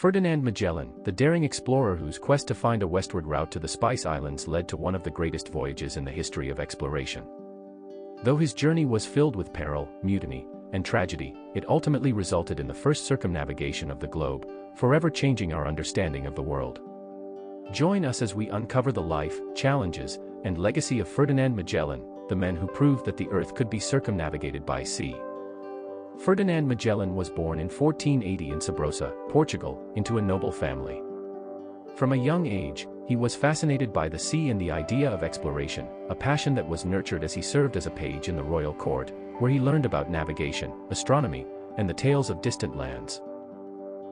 Ferdinand Magellan, the daring explorer whose quest to find a westward route to the Spice Islands led to one of the greatest voyages in the history of exploration. Though his journey was filled with peril, mutiny, and tragedy, it ultimately resulted in the first circumnavigation of the globe, forever changing our understanding of the world. Join us as we uncover the life, challenges, and legacy of Ferdinand Magellan, the man who proved that the Earth could be circumnavigated by sea. Ferdinand Magellan was born in 1480 in Sabrosa, Portugal, into a noble family. From a young age, he was fascinated by the sea and the idea of exploration, a passion that was nurtured as he served as a page in the royal court, where he learned about navigation, astronomy, and the tales of distant lands.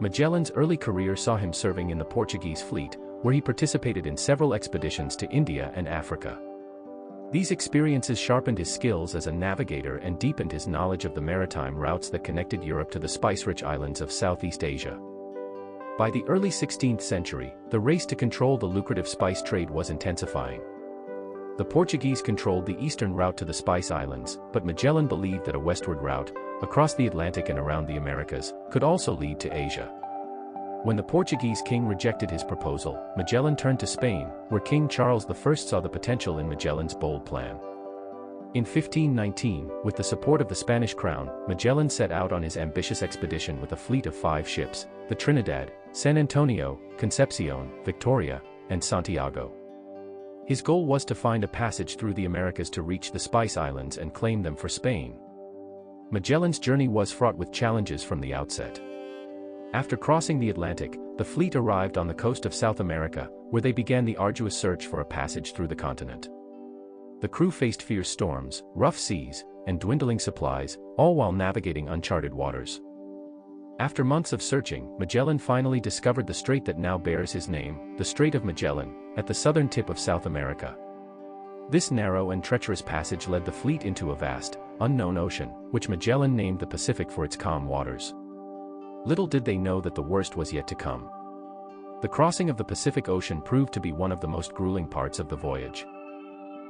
Magellan's early career saw him serving in the Portuguese fleet, where he participated in several expeditions to India and Africa. These experiences sharpened his skills as a navigator and deepened his knowledge of the maritime routes that connected Europe to the spice-rich islands of Southeast Asia. By the early 16th century, the race to control the lucrative spice trade was intensifying. The Portuguese controlled the eastern route to the Spice Islands, but Magellan believed that a westward route, across the Atlantic and around the Americas, could also lead to Asia. When the Portuguese king rejected his proposal, Magellan turned to Spain, where King Charles I saw the potential in Magellan's bold plan. In 1519, with the support of the Spanish crown, Magellan set out on his ambitious expedition with a fleet of 5 ships, the Trinidad, San Antonio, Concepcion, Victoria, and Santiago. His goal was to find a passage through the Americas to reach the Spice Islands and claim them for Spain. Magellan's journey was fraught with challenges from the outset. After crossing the Atlantic, the fleet arrived on the coast of South America, where they began the arduous search for a passage through the continent. The crew faced fierce storms, rough seas, and dwindling supplies, all while navigating uncharted waters. After months of searching, Magellan finally discovered the strait that now bears his name, the Strait of Magellan, at the southern tip of South America. This narrow and treacherous passage led the fleet into a vast, unknown ocean, which Magellan named the Pacific for its calm waters. Little did they know that the worst was yet to come. The crossing of the Pacific Ocean proved to be one of the most grueling parts of the voyage.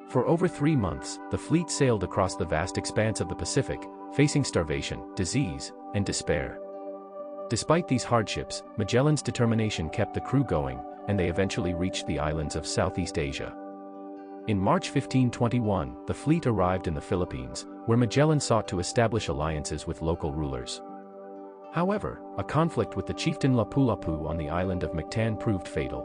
For over 3 months, the fleet sailed across the vast expanse of the Pacific, facing starvation, disease, and despair. Despite these hardships, Magellan's determination kept the crew going, and they eventually reached the islands of Southeast Asia. In March 1521, the fleet arrived in the Philippines, where Magellan sought to establish alliances with local rulers. However, a conflict with the chieftain Lapu-Lapu on the island of Mactan proved fatal.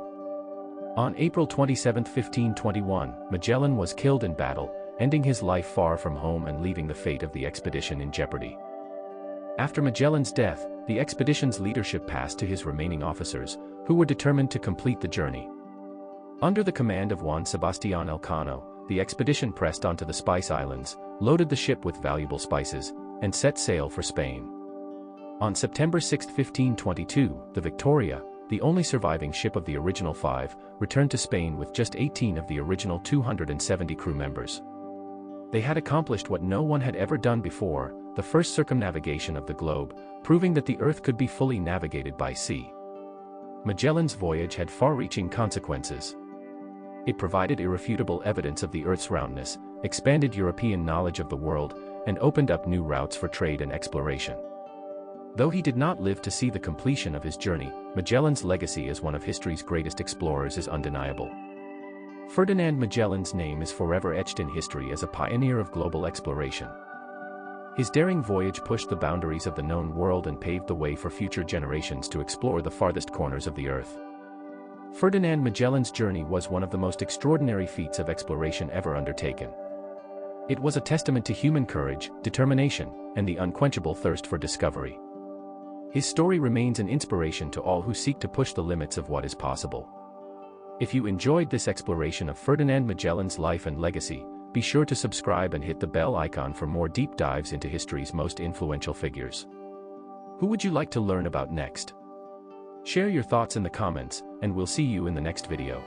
On April 27, 1521, Magellan was killed in battle, ending his life far from home and leaving the fate of the expedition in jeopardy. After Magellan's death, the expedition's leadership passed to his remaining officers, who were determined to complete the journey. Under the command of Juan Sebastián Elcano, the expedition pressed onto the Spice Islands, loaded the ship with valuable spices, and set sail for Spain. On September 6, 1522, the Victoria, the only surviving ship of the original 5, returned to Spain with just 18 of the original 270 crew members. They had accomplished what no one had ever done before, the first circumnavigation of the globe, proving that the Earth could be fully navigated by sea. Magellan's voyage had far-reaching consequences. It provided irrefutable evidence of the Earth's roundness, expanded European knowledge of the world, and opened up new routes for trade and exploration. Though he did not live to see the completion of his journey, Magellan's legacy as one of history's greatest explorers is undeniable. Ferdinand Magellan's name is forever etched in history as a pioneer of global exploration. His daring voyage pushed the boundaries of the known world and paved the way for future generations to explore the farthest corners of the Earth. Ferdinand Magellan's journey was one of the most extraordinary feats of exploration ever undertaken. It was a testament to human courage, determination, and the unquenchable thirst for discovery. His story remains an inspiration to all who seek to push the limits of what is possible. If you enjoyed this exploration of Ferdinand Magellan's life and legacy, be sure to subscribe and hit the bell icon for more deep dives into history's most influential figures. Who would you like to learn about next? Share your thoughts in the comments, and we'll see you in the next video.